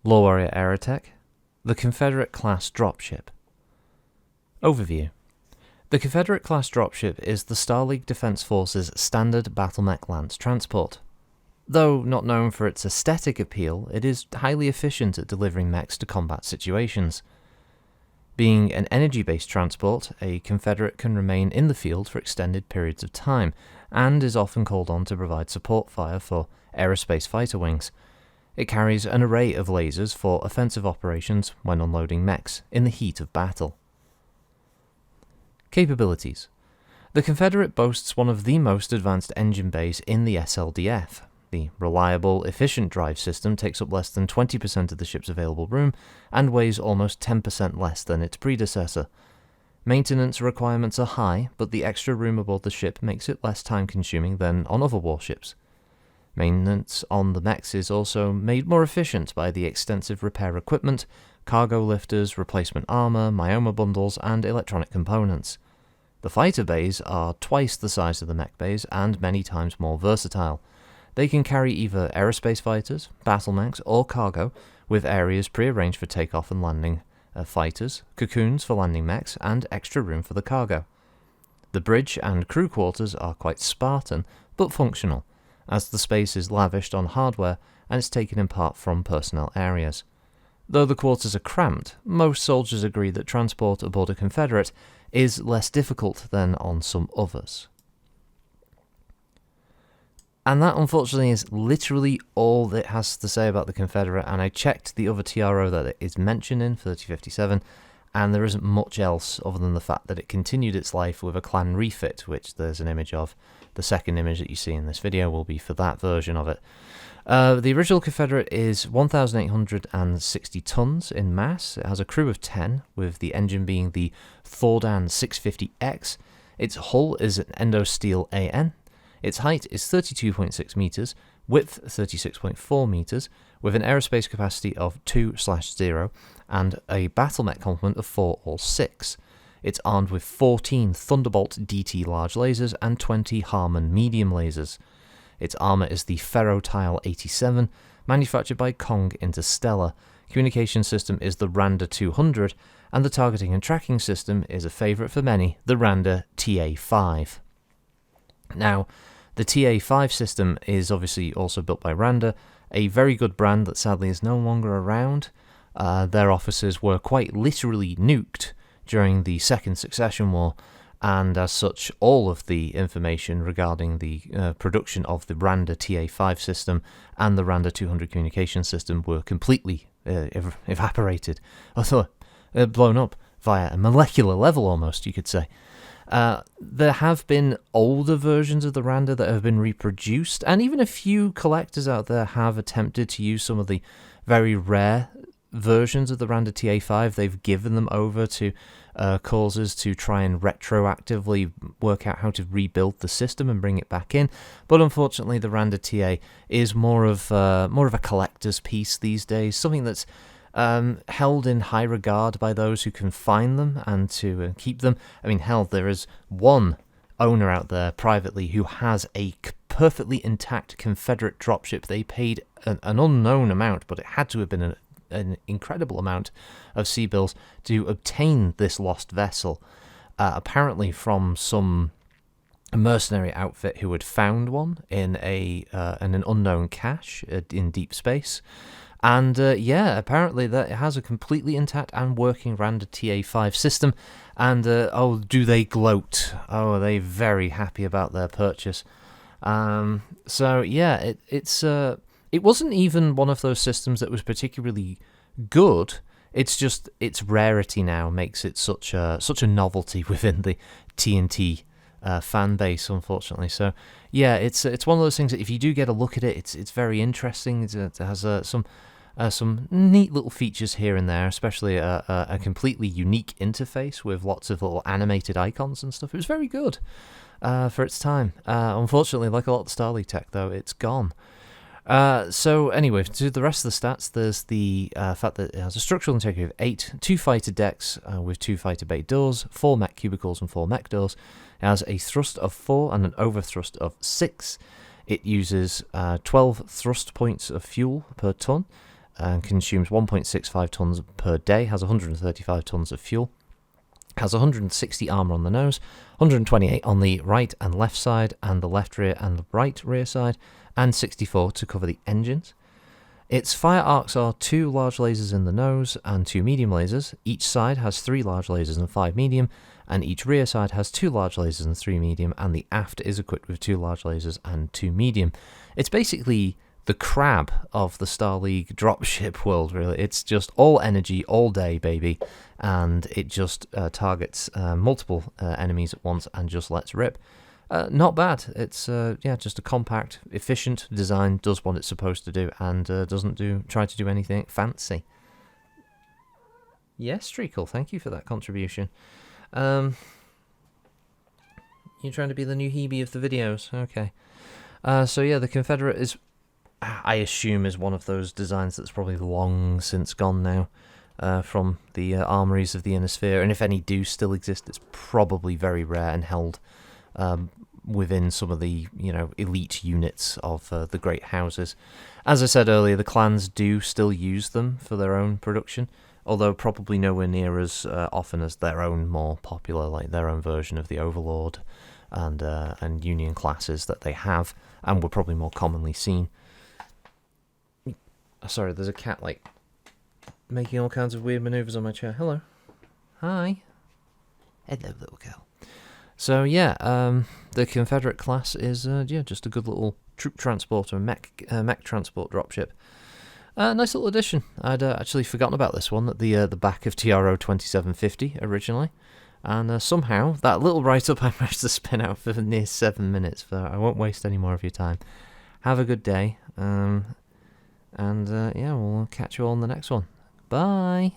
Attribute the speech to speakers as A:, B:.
A: LoreWarrior Aerotech, the Confederate class dropship. Overview. The Confederate class dropship is the Star League Defense Force's standard battlemech lance transport. Though not known for its aesthetic appeal, it is highly efficient at delivering mechs to combat situations. Being an energy-based transport, a Confederate can remain in the field for extended periods of time, and is often called on to provide support fire for aerospace fighter wings. It carries an array of lasers for offensive operations when unloading mechs in the heat of battle. Capabilities. The Confederate boasts one of the most advanced engine bays in the SLDF. The reliable, efficient drive system takes up less than 20% of the ship's available room and weighs almost 10% less than its predecessor. Maintenance requirements are high, but the extra room aboard the ship makes it less time-consuming than on other warships. Maintenance on the mechs is also made more efficient by the extensive repair equipment, cargo lifters, replacement armor, myoma bundles, and electronic components. The fighter bays are twice the size of the mech bays and many times more versatile. They can carry either aerospace fighters, battle mechs, or cargo, with areas pre-arranged for takeoff and landing fighters, cocoons for landing mechs, and extra room for the cargo. The bridge and crew quarters are quite Spartan, but functional, as the space is lavished on hardware and is taken in part from personnel areas. Though the quarters are cramped, most soldiers agree that transport aboard a Confederate is less difficult than on some others. And that, unfortunately, is literally all it has to say about the Confederate, and I checked the other TRO that it is mentioned in, 3057, and there isn't much else other than the fact that it continued its life with a clan refit, which there's an image of. The second image that you see in this video will be for that version of it. The original Confederate is 1,860 tons in mass. It has a crew of 10, with the engine being the Thordan 650X. Its hull is an endosteel AN. Its height is 32.6 meters, width 36.4 meters, with an aerospace capacity of 2/0 and a battlemech complement of 4 or 6. It's armed with 14 Thunderbolt DT large lasers and 20 Harmon medium lasers. Its armor is the Ferrotile 87, manufactured by Kong Interstellar. Communication system is the Randa 200, and the targeting and tracking system is a favorite for many, the Randa TA5. Now, the TA5 system is obviously also built by Randa, a very good brand that sadly is no longer around. Their officers were quite literally nuked during the Second Succession War, and as such, all of the information regarding the production of the Randa TA5 system and the Randa 200 communication system were completely evaporated, or blown up via a molecular level almost, you could say. There have been older versions of the Randa that have been reproduced, and even a few collectors out there have attempted to use some of the very rare versions of the Randa TA5. They've given them over to causes to try and retroactively work out how to rebuild the system and bring it back in, but unfortunately the Randa TA is more of a collector's piece these days, something that's held in high regard by those who can find them and to keep them. I mean, hell, there is one owner out there privately who has a perfectly intact Confederate dropship. They paid an unknown amount, but it had to have been an incredible amount of sea bills to obtain this lost vessel, apparently from some mercenary outfit who had found one in an unknown cache in deep space. And yeah, apparently that it has a completely intact and working Randa TA5 system, and oh, do they gloat. Oh, are they very happy about their purchase. So yeah, it wasn't even one of those systems that was particularly good. It's just its rarity now makes it such a novelty within the TNT fan base, unfortunately. So yeah, it's one of those things that if you do get a look at it, it's very interesting. It has some neat little features here and there, especially a completely unique interface with lots of little animated icons and stuff. It was very good for its time. Unfortunately, like a lot of the Star League tech, though, it's gone. So anyway, to the rest of the stats, there's the fact that it has a structural integrity of 8, 2 fighter decks with 2 fighter bay doors, 4 mech cubicles and 4 mech doors. It has a thrust of 4 and an overthrust of 6. It uses 12 thrust points of fuel per ton. and consumes 1.65 tons per day, has 135 tons of fuel, has 160 armor on the nose, 128 on the right and left side, and the left rear and the right rear side, and 64 to cover the engines. Its fire arcs are 2 large lasers in the nose and 2 medium lasers. Each side has 3 large lasers and 5 medium, and each rear side has 2 large lasers and 3 medium, and the aft is equipped with 2 large lasers and 2 medium. It's basically the crab of the Star League dropship world, really. It's just all energy, all day, baby, and it just targets multiple enemies at once and just lets rip. Not bad. It's just a compact, efficient design, does what it's supposed to do, and doesn't try to do anything fancy. Yes, Treacle, thank you for that contribution. You're trying to be the new Hebe of the videos, okay. So yeah, the Confederate is, I assume, is one of those designs that's probably long since gone now from the armories of the Inner Sphere, and if any do still exist, it's probably very rare and held within some of the elite units of the great houses. As I said earlier, the clans do still use them for their own production, although probably nowhere near as often as their own more popular, like their own version of the Overlord and Union classes that they have, and were probably more commonly seen. Sorry, there's a cat making all kinds of weird maneuvers on my chair. Hello. Hi. Hello, little girl. So yeah, the Confederate class is just a good little troop transporter, mech transport dropship. Nice little addition. I'd actually forgotten about this one at the back of TRO 2750 originally, and somehow that little write-up I managed to spin out for near 7 minutes. So I won't waste any more of your time. Have a good day, and we'll catch you all in the next one. Bye.